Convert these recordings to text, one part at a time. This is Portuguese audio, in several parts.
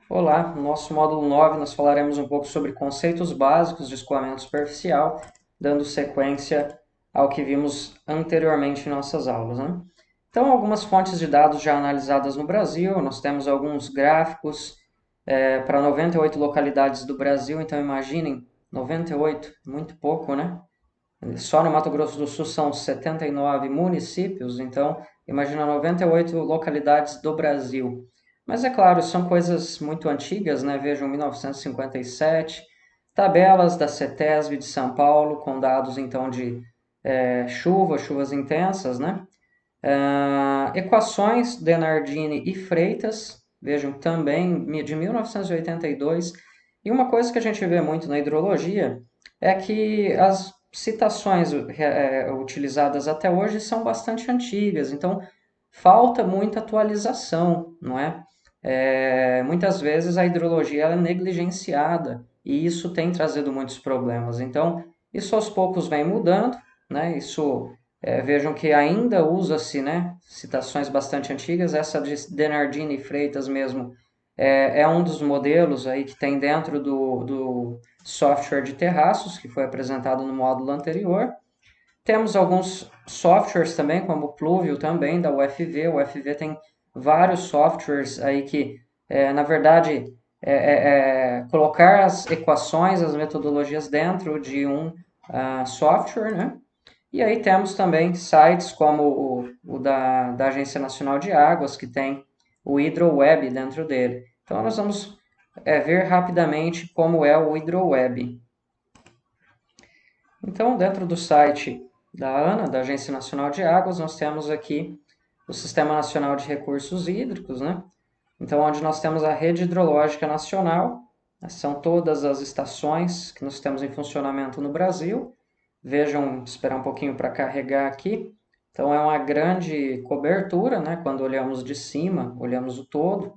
Olá, no nosso módulo 9 nós falaremos um pouco sobre conceitos básicos de escoamento superficial, dando sequência ao que vimos anteriormente em nossas aulas, né? Então, algumas fontes de dados já analisadas no Brasil, nós temos alguns gráficos para 98 localidades do Brasil, então imaginem, 98, muito pouco, né? Só no Mato Grosso do Sul são 79 municípios, então imagina 98 localidades do Brasil. Mas é claro, são coisas muito antigas, né? Vejam 1957, tabelas da CETESB de São Paulo, com dados então de chuvas intensas, né? Equações de Nardini e Freitas, vejam também de 1982. E uma coisa que a gente vê muito na hidrologia é que as citações utilizadas até hoje são bastante antigas, então falta muita atualização, não é? Muitas vezes a hidrologia ela é negligenciada e isso tem trazido muitos problemas. Então, isso aos poucos vem mudando, né? Isso vejam que ainda usa-se, né, citações bastante antigas, essa de Denardini e Freitas mesmo é um dos modelos aí que tem dentro do software de terraços, que foi apresentado no módulo anterior. Temos alguns softwares também, como o Pluvio também, da UFV. O UFV tem vários softwares aí que, na verdade, colocar as equações, as metodologias dentro de um software, né? E aí temos também sites como o da Agência Nacional de Águas, que tem o HidroWeb dentro dele. Então, nós vamos ver rapidamente como é o HidroWeb. Então, dentro do site da ANA, da Agência Nacional de Águas, nós temos aqui o Sistema Nacional de Recursos Hídricos, né? Então, onde nós temos a Rede Hidrológica Nacional, são todas as estações que nós temos em funcionamento no Brasil. Vejam, esperar um pouquinho para carregar aqui. Então, é uma grande cobertura, né? Quando olhamos de cima, olhamos o todo.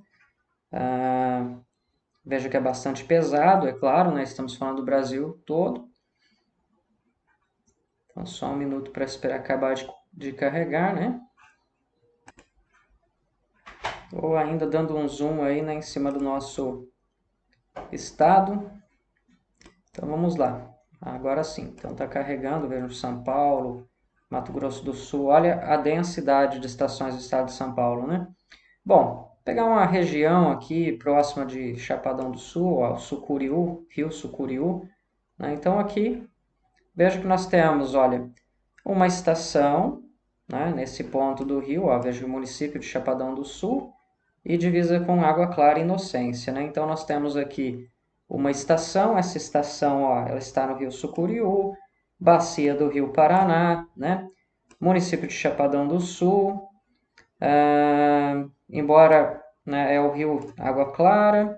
Veja que é bastante pesado, é claro, né? Estamos falando do Brasil todo. Então, só um minuto para esperar acabar de carregar, né? Ou ainda dando um zoom aí, né, em cima do nosso estado. Então, vamos lá. Agora sim. Então, está carregando, vejam, São Paulo, Mato Grosso do Sul. Olha a densidade de estações do estado de São Paulo, né? Bom, pegar uma região aqui próxima de Chapadão do Sul, ó, Sucuriú, Rio Sucuriú, né? Então, aqui, veja que nós temos, olha, uma estação, né, nesse ponto do rio, ó, veja o município de Chapadão do Sul, e divisa com Água Clara e Inocência, né? Então, nós temos aqui uma estação, essa estação, ó, ela está no rio Sucuriú, bacia do rio Paraná, né? Município de Chapadão do Sul, embora, né, é o rio Água Clara,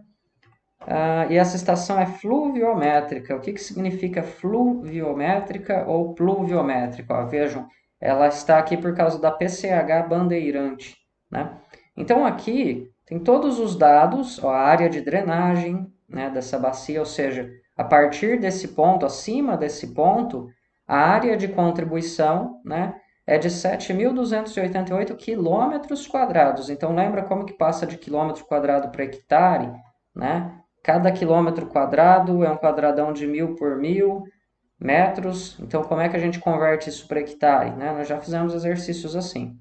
e essa estação é fluviométrica. O que significa fluviométrica ou pluviométrica? Ó, vejam, ela está aqui por causa da PCH Bandeirante, né? Então, aqui tem todos os dados, ó, a área de drenagem, né, dessa bacia, ou seja, a partir desse ponto, acima desse ponto, a área de contribuição, né, é de 7.288 quilômetros quadrados. Então, lembra como que passa de quilômetro quadrado para hectare, né? Cada quilômetro quadrado é um quadradão de 1.000 por 1.000 metros. Então, como é que a gente converte isso para hectare? Né? Nós já fizemos exercícios assim.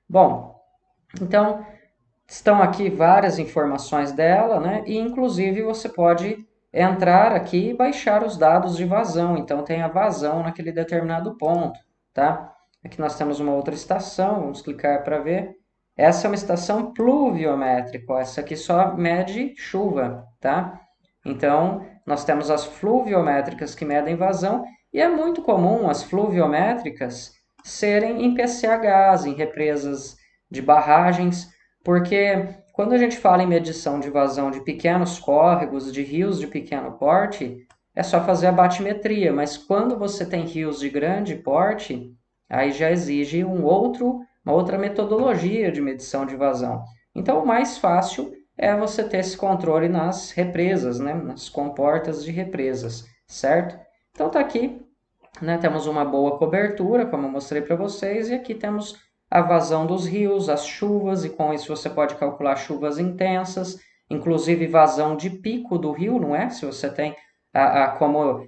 Bom, então, estão aqui várias informações dela, né? E, inclusive, você pode entrar aqui e baixar os dados de vazão. Então, tem a vazão naquele determinado ponto, tá? Aqui nós temos uma outra estação, vamos clicar para ver. Essa é uma estação pluviométrica, essa aqui só mede chuva, tá? Então, nós temos as fluviométricas que medem vazão, e é muito comum as fluviométricas serem em PCHs, em represas de barragens, porque quando a gente fala em medição de vazão de pequenos córregos, de rios de pequeno porte, é só fazer a batimetria, mas quando você tem rios de grande porte, aí já exige uma outra metodologia de medição de vazão. Então, o mais fácil é você ter esse controle nas represas, né? Nas comportas de represas, certo? Então, tá aqui, né? Temos uma boa cobertura, como eu mostrei para vocês, e aqui temos a vazão dos rios, as chuvas, e com isso você pode calcular chuvas intensas inclusive vazão de pico do rio, não é? Se você tem como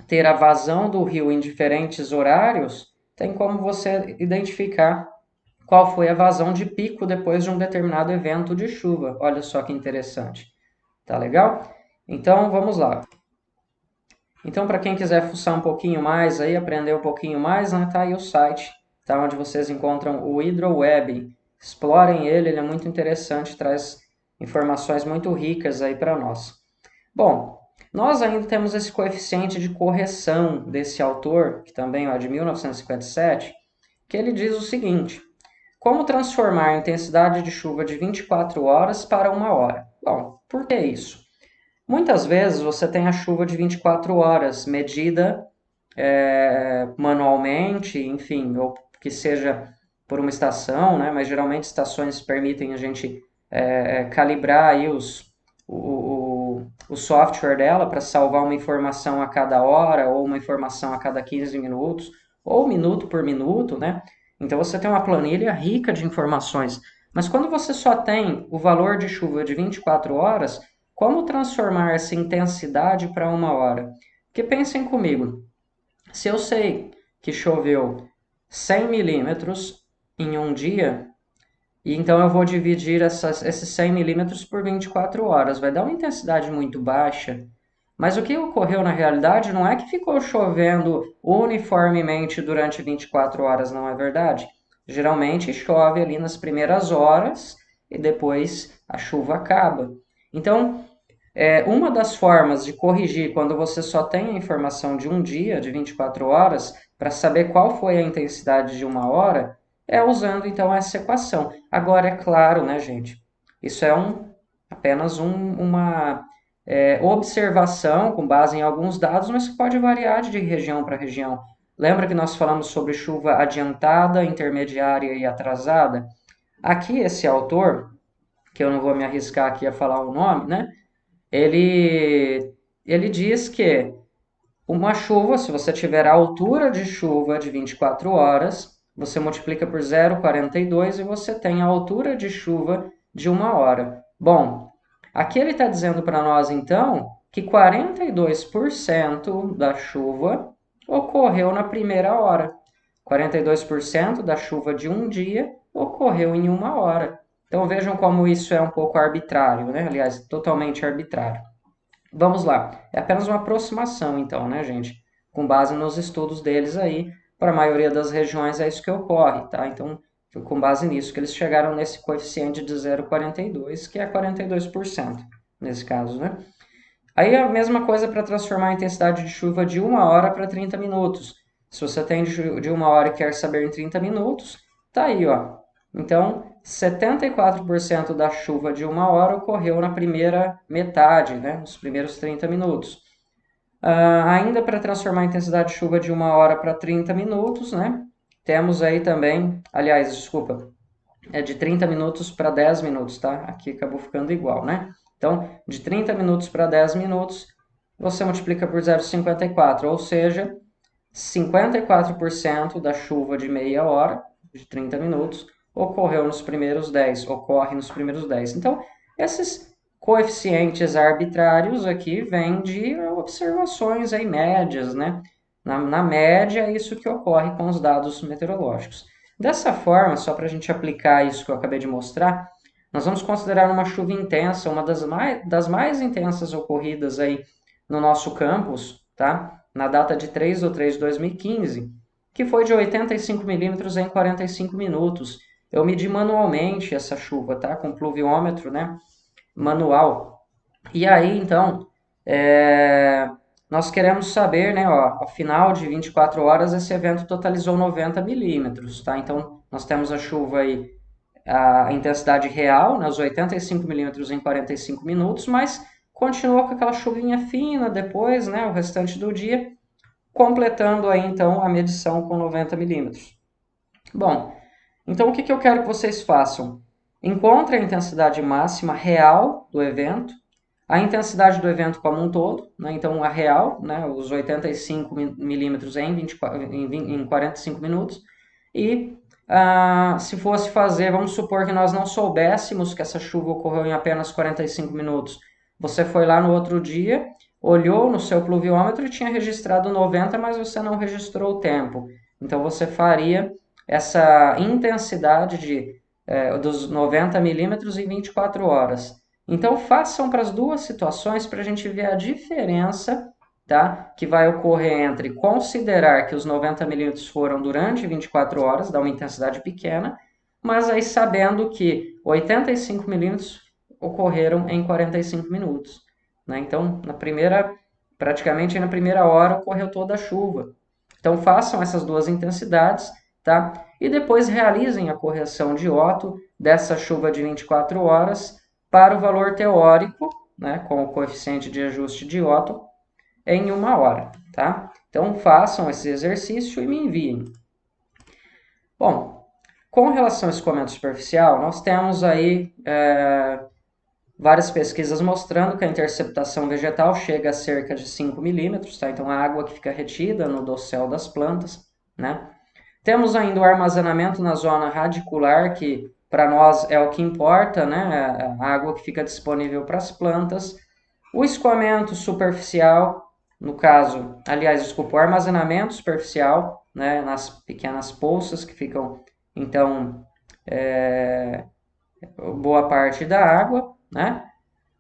ter a vazão do rio em diferentes horários, tem como você identificar qual foi a vazão de pico depois de um determinado evento de chuva. Olha só que interessante. Tá legal? Então, vamos lá. Então, para quem quiser fuçar um pouquinho mais, aí, aprender um pouquinho mais, né, tá aí o site, tá, onde vocês encontram o HydroWeb. Explorem ele, ele é muito interessante, traz informações muito ricas aí para nós. Bom, nós ainda temos esse coeficiente de correção desse autor, que também é de 1957, que ele diz o seguinte: como transformar a intensidade de chuva de 24 horas para 1 hora? Bom, por que isso? Muitas vezes você tem a chuva de 24 horas medida manualmente, enfim, ou que seja por uma estação, né? Mas geralmente estações permitem a gente calibrar aí o software dela para salvar uma informação a cada hora, ou uma informação a cada 15 minutos, ou minuto por minuto, né? Então você tem uma planilha rica de informações. Mas quando você só tem o valor de chuva de 24 horas, como transformar essa intensidade para 1 hora? Porque pensem comigo, se eu sei que choveu 100 milímetros em um dia, e então eu vou dividir esses 100 milímetros por 24 horas, vai dar uma intensidade muito baixa. Mas o que ocorreu na realidade não é que ficou chovendo uniformemente durante 24 horas, não é verdade? Geralmente chove ali nas primeiras horas e depois a chuva acaba. Então, uma das formas de corrigir quando você só tem a informação de um dia, de 24 horas, para saber qual foi a intensidade de 1 hora, é usando então essa equação. Agora, é claro, né, gente? Isso é apenas uma observação com base em alguns dados, mas que pode variar de região para região. Lembra que nós falamos sobre chuva adiantada, intermediária e atrasada? Aqui, esse autor, que eu não vou me arriscar aqui a falar o nome, né? Ele diz que uma chuva, se você tiver a altura de chuva de 24 horas, você multiplica por 0,42 e você tem a altura de chuva de 1 hora. Bom, aqui ele está dizendo para nós, então, que 42% da chuva ocorreu na primeira hora. 42% da chuva de um dia ocorreu em 1 hora. Então vejam como isso é um pouco arbitrário, né? Aliás, totalmente arbitrário. Vamos lá, é apenas uma aproximação então, né, gente? Com base nos estudos deles aí, para a maioria das regiões é isso que ocorre, tá? Então, foi com base nisso que eles chegaram nesse coeficiente de 0,42, que é 42% nesse caso, né? Aí a mesma coisa para transformar a intensidade de chuva de 1 hora para 30 minutos. Se você tem de 1 hora e quer saber em 30 minutos, tá aí, ó. Então, 74% da chuva de 1 hora ocorreu na primeira metade, né, nos primeiros 30 minutos. Ainda para transformar a intensidade de chuva de 1 hora para 30 minutos, né, temos aí também, aliás, desculpa, é de 30 minutos para 10 minutos, tá? Aqui acabou ficando igual, né? Então, de 30 minutos para 10 minutos, você multiplica por 0,54, ou seja, 54% da chuva de meia hora, de 30 minutos, ocorre nos primeiros 10. Então, esses coeficientes arbitrários aqui vêm de observações aí médias, né? Na média, é isso que ocorre com os dados meteorológicos. Dessa forma, só para a gente aplicar isso que eu acabei de mostrar, nós vamos considerar uma chuva intensa, uma das mais intensas ocorridas aí no nosso campus, tá? Na data de 3/3 de 2015, que foi de 85 milímetros em 45 minutos. Eu medi manualmente essa chuva, tá? Com pluviômetro, né? Manual. E aí, então, nós queremos saber, né, ó, ao final de 24 horas, esse evento totalizou 90 milímetros, tá? Então, nós temos a chuva aí, a intensidade real, né, os 85 milímetros em 45 minutos, mas continuou com aquela chuvinha fina depois, né, o restante do dia, completando aí, então, a medição com 90 milímetros. Bom, então o que eu quero que vocês façam? Encontre a intensidade máxima real do evento, a intensidade do evento como um todo, né? Então a real, né? Os 85 milímetros em 45 minutos, e Se fosse fazer, vamos supor que nós não soubéssemos que essa chuva ocorreu em apenas 45 minutos. Você foi lá no outro dia, olhou no seu pluviômetro e tinha registrado 90, mas você não registrou o tempo. Então você faria essa intensidade dos 90 milímetros em 24 horas. Então façam para as duas situações para a gente ver a diferença, tá, que vai ocorrer entre considerar que os 90 milímetros foram durante 24 horas, dá uma intensidade pequena, mas aí sabendo que 85 milímetros ocorreram em 45 minutos. Né? Então, praticamente na primeira hora ocorreu toda a chuva. Então, façam essas duas intensidades, tá? E depois realizem a correção de Otto dessa chuva de 24 horas para o valor teórico, né, com o coeficiente de ajuste de Otto, em 1 hora, tá? Então, façam esse exercício e me enviem. Bom, com relação ao escoamento superficial, nós temos aí várias pesquisas mostrando que a interceptação vegetal chega a cerca de 5 milímetros, tá? Então, a água que fica retida no dossel das plantas, né? Temos ainda o armazenamento na zona radicular, que para nós é o que importa, né? A água que fica disponível para as plantas. O escoamento superficial, no caso, aliás, desculpa, o armazenamento superficial, né? Nas pequenas poças que ficam, então, boa parte da água, né?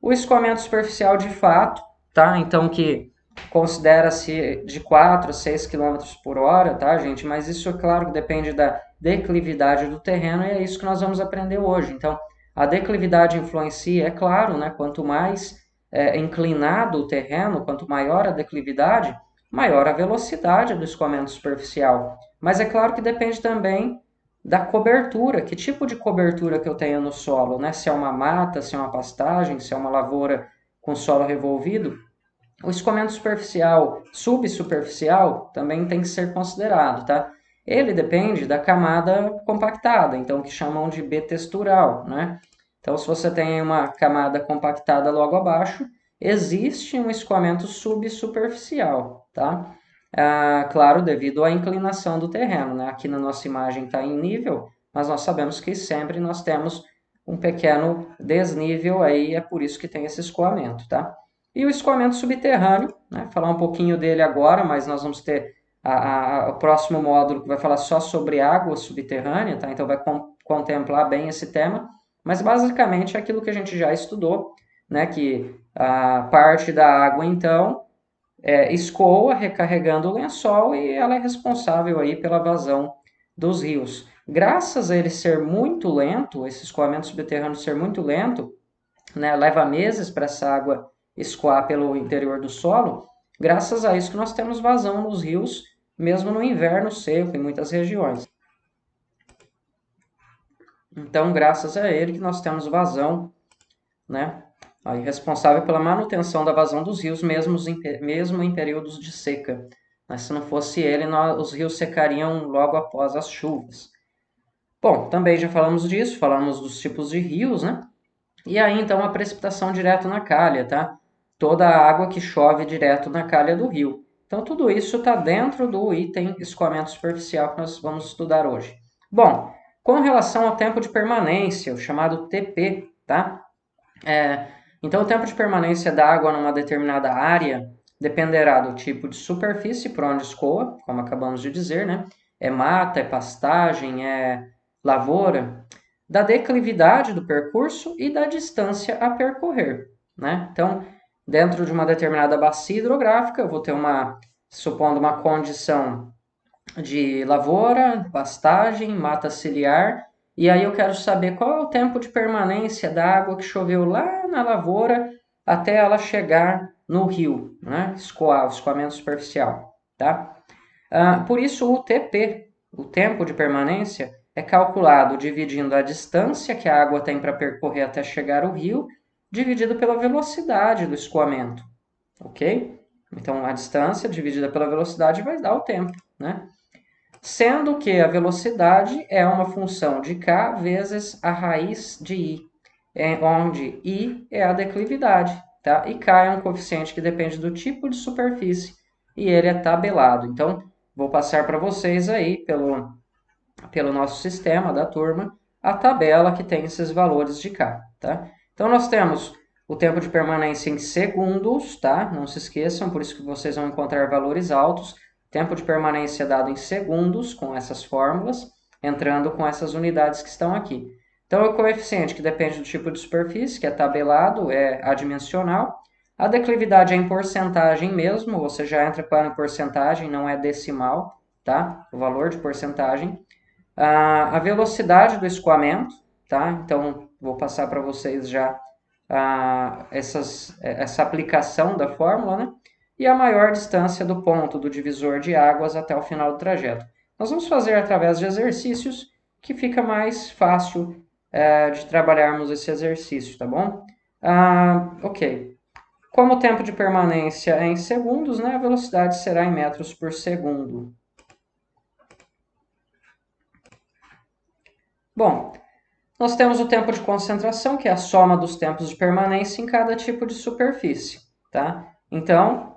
O escoamento superficial de fato, tá? Então, que considera-se de 4 a 6 km por hora, tá, gente? Mas isso, é claro, que depende da declividade do terreno e é isso que nós vamos aprender hoje. Então, a declividade influencia, é claro, né? Quanto mais inclinado o terreno, quanto maior a declividade, maior a velocidade do escoamento superficial. Mas é claro que depende também da cobertura, que tipo de cobertura que eu tenho no solo, né? Se é uma mata, se é uma pastagem, se é uma lavoura com solo revolvido. O escoamento superficial, subsuperficial, também tem que ser considerado, tá? Ele depende da camada compactada, então que chamam de bitextural, né? Então, se você tem uma camada compactada logo abaixo, existe um escoamento subsuperficial, tá? Claro, devido à inclinação do terreno, né? Aqui na nossa imagem está em nível, mas nós sabemos que sempre nós temos um pequeno desnível aí, é por isso que tem esse escoamento, tá? E o escoamento subterrâneo, né? Falar um pouquinho dele agora, mas nós vamos ter o próximo módulo que vai falar só sobre água subterrânea, tá? Então vai contemplar bem esse tema, mas basicamente é aquilo que a gente já estudou, né? Que a parte da água, então, escoa recarregando o lençol e ela é responsável aí pela vazão dos rios. Graças a ele ser muito lento, esse escoamento subterrâneo ser muito lento, né, leva meses para essa água escoar pelo interior do solo, graças a isso que nós temos vazão nos rios, mesmo no inverno seco em muitas regiões. Então, graças a ele que nós temos vazão, né, aí responsável pela manutenção da vazão dos rios, mesmo em períodos de seca. Mas se não fosse ele, os rios secariam logo após as chuvas. Bom, também já falamos disso, falamos dos tipos de rios, né? E aí, então, a precipitação direto na calha, tá? Toda a água que chove direto na calha do rio. Então, tudo isso está dentro do item escoamento superficial que nós vamos estudar hoje. Bom, com relação ao tempo de permanência, o chamado TP, tá? Então, o tempo de permanência da água numa determinada área dependerá do tipo de superfície por onde escoa, como acabamos de dizer, né? É mata, é pastagem, é lavoura, da declividade do percurso e da distância a percorrer, né? Então, dentro de uma determinada bacia hidrográfica, eu vou ter supondo uma condição de lavoura, pastagem, mata ciliar, e aí eu quero saber qual é o tempo de permanência da água que choveu lá na lavoura até ela chegar no rio, né? Escoar, o escoamento superficial, tá? Por isso, o TP, o tempo de permanência, é calculado dividindo a distância que a água tem para percorrer até chegar ao rio, dividido pela velocidade do escoamento, ok? Então, a distância dividida pela velocidade vai dar o tempo, né? Sendo que a velocidade é uma função de k vezes a raiz de i, onde i é a declividade, tá? E k é um coeficiente que depende do tipo de superfície e ele é tabelado. Então, vou passar para vocês aí pelo nosso sistema da turma, a tabela que tem esses valores de K, tá? Então, nós temos o tempo de permanência em segundos, tá? Não se esqueçam, por isso que vocês vão encontrar valores altos. Tempo de permanência dado em segundos, com essas fórmulas, entrando com essas unidades que estão aqui. Então, o coeficiente, que depende do tipo de superfície, que é tabelado, é adimensional. A declividade é em porcentagem mesmo, você já entra com ela em porcentagem, não é decimal, tá? O valor de porcentagem. A velocidade do escoamento, tá? Então, vou passar para vocês já essa aplicação da fórmula, né? E a maior distância do ponto do divisor de águas até o final do trajeto. Nós vamos fazer através de exercícios que fica mais fácil de trabalharmos esse exercício, tá bom? Ok. Como o tempo de permanência é em segundos, né, a velocidade será em metros por segundo. Bom, nós temos o tempo de concentração, que é a soma dos tempos de permanência em cada tipo de superfície, tá? Então,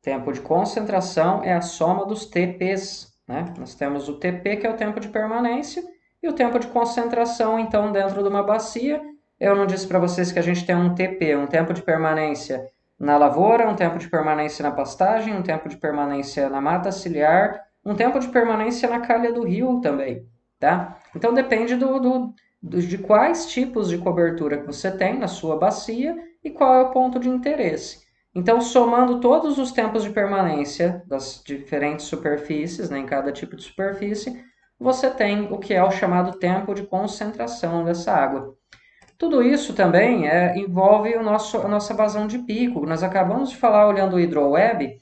tempo de concentração é a soma dos TPs, né? Nós temos o TP, que é o tempo de permanência, e o tempo de concentração, então, dentro de uma bacia. Eu não disse para vocês que a gente tem um TP, um tempo de permanência na lavoura, um tempo de permanência na pastagem, um tempo de permanência na mata ciliar, um tempo de permanência na calha do rio também, tá? Então, depende de quais tipos de cobertura que você tem na sua bacia e qual é o ponto de interesse. Então, somando todos os tempos de permanência das diferentes superfícies, né, em cada tipo de superfície, você tem o que é o chamado tempo de concentração dessa água. Tudo isso também envolve a nossa vazão de pico. Nós acabamos de falar, olhando o hidroweb,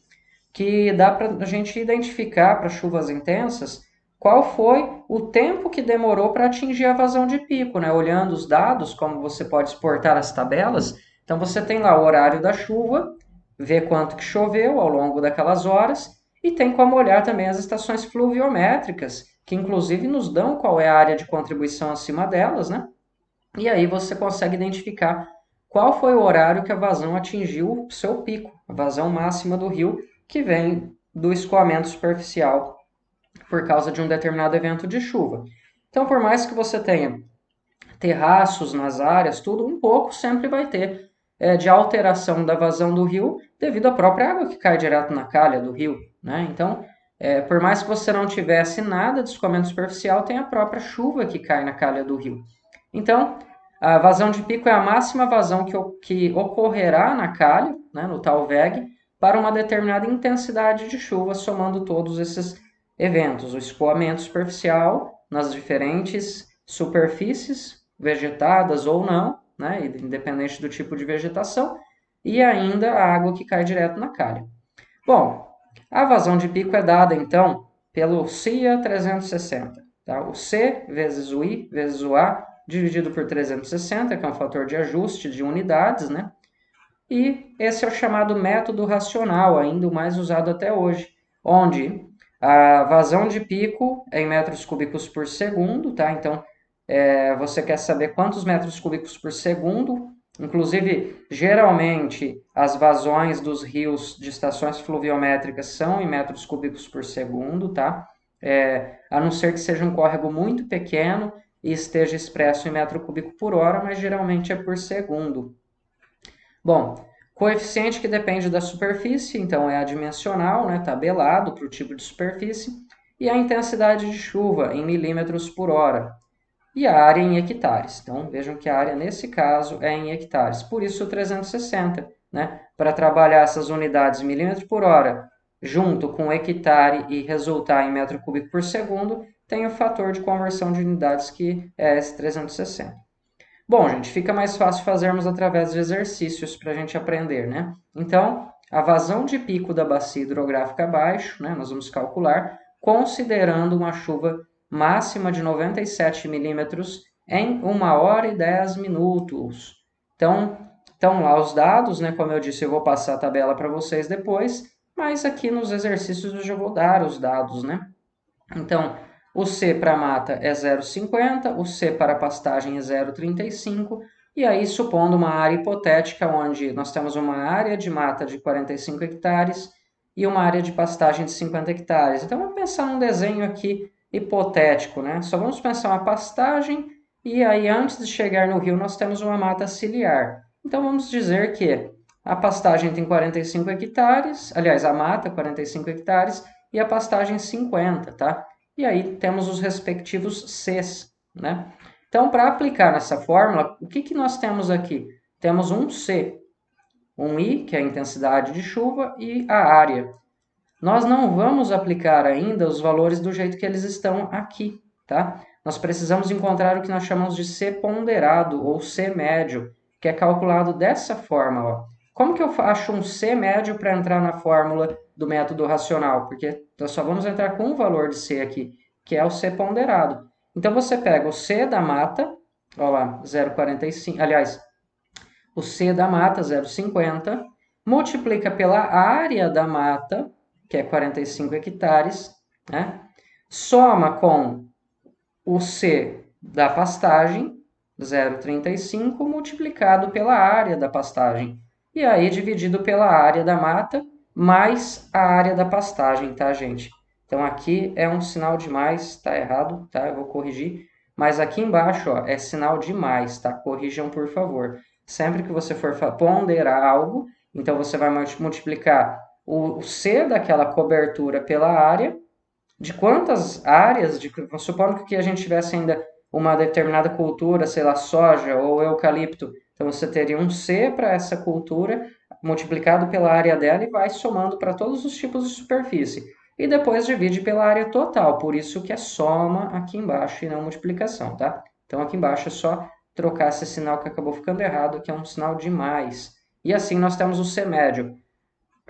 que dá para a gente identificar para chuvas intensas qual foi o tempo que demorou para atingir a vazão de pico, né? Olhando os dados, como você pode exportar as tabelas, então você tem lá o horário da chuva, ver quanto que choveu ao longo daquelas horas, e tem como olhar também as estações pluviométricas, que inclusive nos dão qual é a área de contribuição acima delas, né? E aí você consegue identificar qual foi o horário que a vazão atingiu o seu pico, a vazão máxima do rio, que vem do escoamento superficial por causa de um determinado evento de chuva. Então, por mais que você tenha terraços nas áreas, tudo um pouco sempre vai ter de alteração da vazão do rio devido à própria água que cai direto na calha do rio, né? Então, por mais que você não tivesse nada de escoamento superficial, tem a própria chuva que cai na calha do rio. Então, a vazão de pico é a máxima vazão que ocorrerá na calha, né, no tal VEG, para uma determinada intensidade de chuva, somando todos esses eventos, o escoamento superficial nas diferentes superfícies, vegetadas ou não, né, independente do tipo de vegetação, e ainda a água que cai direto na calha. Bom, a vazão de pico é dada, então, pelo CIA 360. Tá? O C vezes o I vezes o A, dividido por 360, que é um fator de ajuste de unidades, né? E esse é o chamado método racional, ainda o mais usado até hoje, onde a vazão de pico é em metros cúbicos por segundo, tá? Então, você quer saber quantos metros cúbicos por segundo. Inclusive, geralmente, as vazões dos rios de estações fluviométricas são em metros cúbicos por segundo, tá? A não ser que seja um córrego muito pequeno e esteja expresso em metro cúbico por hora, mas geralmente é por segundo. Bom, coeficiente que depende da superfície, então é adimensional, né, tabelado para o tipo de superfície, e a intensidade de chuva em milímetros por hora, e a área em hectares. Então, vejam que a área, nesse caso, é em hectares. Por isso, o 360, né? Para trabalhar essas unidades milímetro por hora junto com hectare e resultar em metro cúbico por segundo, tem o fator de conversão de unidades que é esse 360. Bom, gente, fica mais fácil fazermos através de exercícios para a gente aprender, né? Então, a vazão de pico da bacia hidrográfica abaixo, né? Nós vamos calcular, considerando uma chuva máxima de 97 milímetros em 1 hora e 10 minutos. Então, estão lá os dados, né? Como eu disse, eu vou passar a tabela para vocês depois, mas aqui nos exercícios eu já vou dar os dados, né? Então, o C para mata é 0,50, o C para pastagem é 0,35, e aí supondo uma área hipotética onde nós temos uma área de mata de 45 hectares e uma área de pastagem de 50 hectares. Então, vamos pensar num desenho aqui hipotético, né? Só vamos pensar uma pastagem e aí antes de chegar no rio nós temos uma mata ciliar. Então vamos dizer que a pastagem tem 45 hectares, aliás, a mata 45 hectares e a pastagem 50, tá? E aí temos os respectivos Cs, né? Então, para aplicar nessa fórmula, o que nós temos aqui? Temos um C, um I, que é a intensidade de chuva, e a área. Nós não vamos aplicar ainda os valores do jeito que eles estão aqui, tá? Nós precisamos encontrar o que nós chamamos de C ponderado ou C médio, que é calculado dessa forma, ó. Como que eu acho um C médio para entrar na fórmula do método racional? Porque nós só vamos entrar com um valor de C aqui, que é o C ponderado. Então, você pega o C da mata, ó lá, 0,45, aliás, o C da mata, 0,50, multiplica pela área da mata, que é 45 hectares, né? Soma com o C da pastagem, 0,35, multiplicado pela área da pastagem. E aí dividido pela área da mata, mais a área da pastagem, tá, gente? Então aqui é um sinal de mais, tá errado, tá? Eu vou corrigir. Mas aqui embaixo, ó, é sinal de mais, tá? Corrijam, por favor. Sempre que você for ponderar algo, então você vai multiplicar o C daquela cobertura pela área, de quantas áreas, supondo que a gente tivesse ainda uma determinada cultura, sei lá, soja ou eucalipto, então você teria um C para essa cultura, multiplicado pela área dela e vai somando para todos os tipos de superfície. E depois divide pela área total, por isso que é soma aqui embaixo e não multiplicação, tá? Então aqui embaixo é só trocar esse sinal que acabou ficando errado, que é um sinal de mais. E assim nós temos o C médio.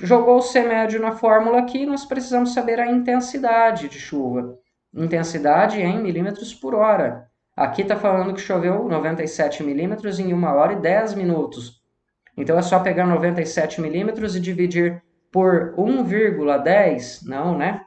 Jogou o C médio na fórmula aqui, nós precisamos saber a intensidade de chuva. Intensidade em milímetros por hora. Aqui está falando que choveu 97 milímetros em 1 hora e 10 minutos. Então é só pegar 97 milímetros e dividir por 1,10? Não, né?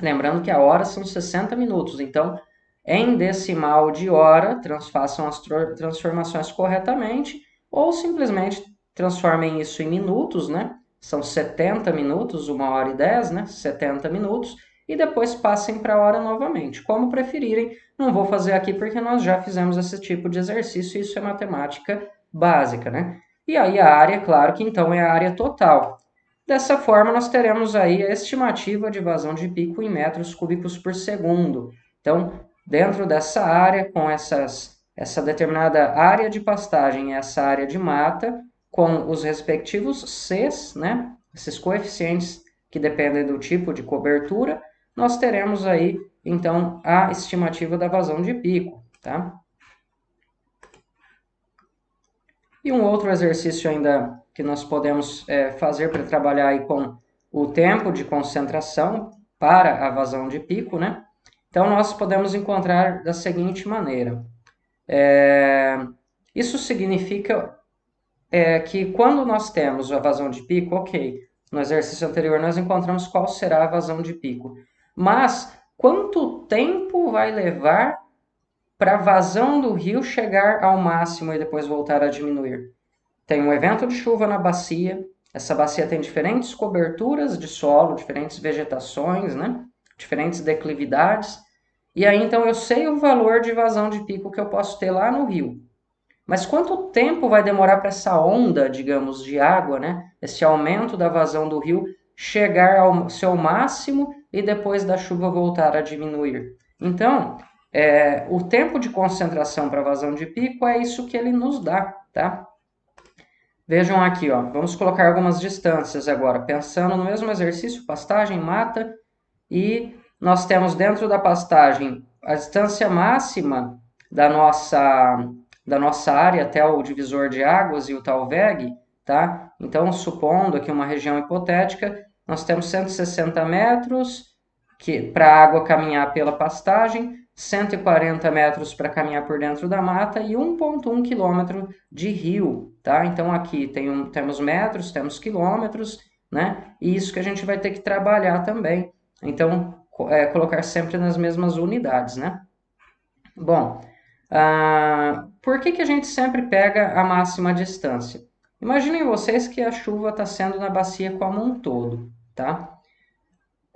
Lembrando que a hora são 60 minutos. Então, em decimal de hora, façam as transformações corretamente ou simplesmente transformem isso em minutos, né? São 70 minutos, 1 hora e 10, né? 70 minutos. E depois passem para a hora novamente. Como preferirem, não vou fazer aqui porque nós já fizemos esse tipo de exercício e isso é matemática básica, né? E aí a área, claro que então é a área total. Dessa forma, nós teremos aí a estimativa de vazão de pico em metros cúbicos por segundo. Então, dentro dessa área, com essa determinada área de pastagem e essa área de mata, com os respectivos Cs, né? Esses coeficientes que dependem do tipo de cobertura, nós teremos aí, então, a estimativa da vazão de pico, tá? E um outro exercício ainda que nós podemos fazer para trabalhar aí com o tempo de concentração para a vazão de pico, né? Então, nós podemos encontrar da seguinte maneira. Isso significa que quando nós temos a vazão de pico, ok, no exercício anterior nós encontramos qual será a vazão de pico. Mas quanto tempo vai levar para a vazão do rio chegar ao máximo e depois voltar a diminuir? Tem um evento de chuva na bacia, essa bacia tem diferentes coberturas de solo, diferentes vegetações, né? Diferentes declividades. E aí, então, eu sei o valor de vazão de pico que eu posso ter lá no rio. Mas quanto tempo vai demorar para essa onda, digamos, de água, né? Esse aumento da vazão do rio chegar ao seu máximo e depois da chuva voltar a diminuir? Então, o tempo de concentração para vazão de pico é isso que ele nos dá, tá? Vejam aqui, ó, vamos colocar algumas distâncias agora, pensando no mesmo exercício, pastagem, mata, e nós temos dentro da pastagem a distância máxima da nossa área até o divisor de águas e o tal VEG, tá? Então, supondo aqui uma região hipotética, nós temos 160 metros para a água caminhar pela pastagem, 140 metros para caminhar por dentro da mata e 1,1 quilômetro de rio, tá? Então aqui temos metros, temos quilômetros, né? E isso que a gente vai ter que trabalhar também. Então, colocar sempre nas mesmas unidades, né? Bom, por que a gente sempre pega a máxima distância? Imaginem vocês que a chuva está sendo na bacia como um todo, tá?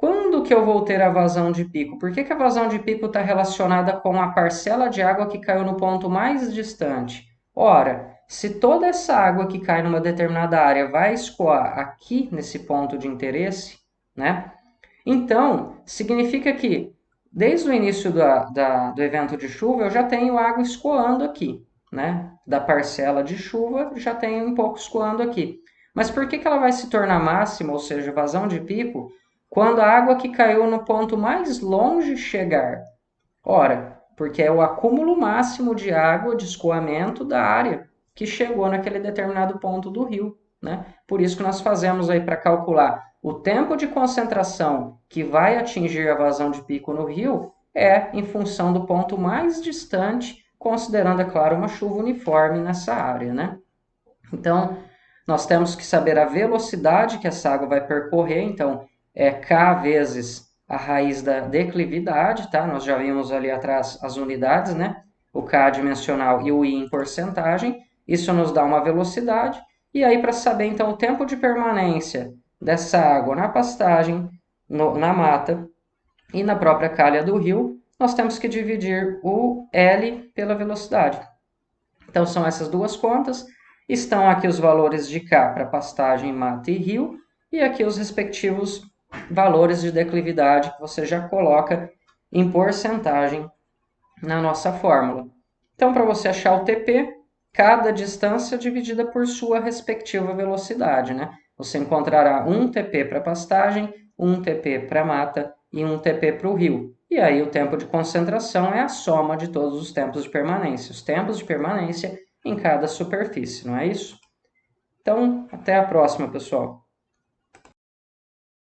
Quando que eu vou ter a vazão de pico? Por que que a vazão de pico está relacionada com a parcela de água que caiu no ponto mais distante? Ora, se toda essa água que cai numa determinada área vai escoar aqui nesse ponto de interesse, né? Então, significa que desde o início do evento de chuva eu já tenho água escoando aqui, né? Da parcela de chuva já tem um pouco escoando aqui. Mas por que que ela vai se tornar máxima, ou seja, vazão de pico, quando a água que caiu no ponto mais longe chegar? Ora, porque é o acúmulo máximo de água de escoamento da área que chegou naquele determinado ponto do rio, né? Por isso que nós fazemos aí para calcular o tempo de concentração que vai atingir a vazão de pico no rio é em função do ponto mais distante, considerando, é claro, uma chuva uniforme nessa área, né? Então, nós temos que saber a velocidade que essa água vai percorrer, então é K vezes a raiz da declividade, tá? Nós já vimos ali atrás as unidades, né? O K dimensional e o I em porcentagem. Isso nos dá uma velocidade. E aí, para saber, então, o tempo de permanência dessa água na pastagem, na mata e na própria calha do rio, nós temos que dividir o L pela velocidade. Então, são essas duas contas. Estão aqui os valores de K para pastagem, mata e rio, e aqui os respectivos valores de declividade que você já coloca em porcentagem na nossa fórmula. Então, para você achar o TP, cada distância dividida por sua respectiva velocidade, né? Você encontrará um TP para pastagem, um TP para mata e um TP para o rio. E aí o tempo de concentração é a soma de todos os tempos de permanência, os tempos de permanência em cada superfície, não é isso? Então, até a próxima, pessoal.